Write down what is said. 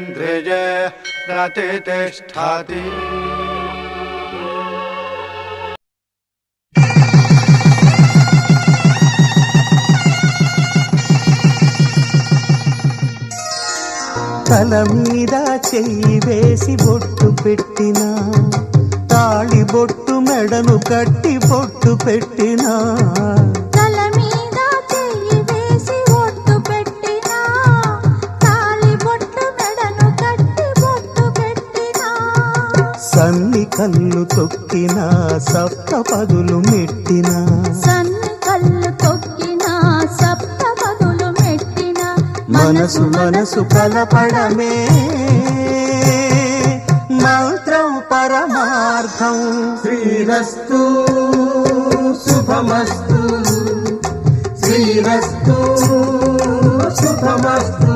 इन्द्रिये प्रतिष्ठति। తల మీద చెయ్యి వేసి బొట్టు పెట్టినా, తాళి బొట్టు మెడను కట్టి బొట్టు పెట్టినా, తల మీద చెయ్యి వేసి బొట్టు పెట్టినా, తాళి బొట్టు మెడను కట్టి బొట్టు పెట్టినా, సన్ని కళ్ళు తొక్కినా సప్త పదులు మెట్టినా, సన్ని కళ్ళు తొక్కినా సప్త పదులు మెట్టినా, మనసు మనసు కలపడమే మంత్రం పరమార్థం. శ్రీరస్తు శుభమస్తు, శ్రీరస్తు శుభమస్తు.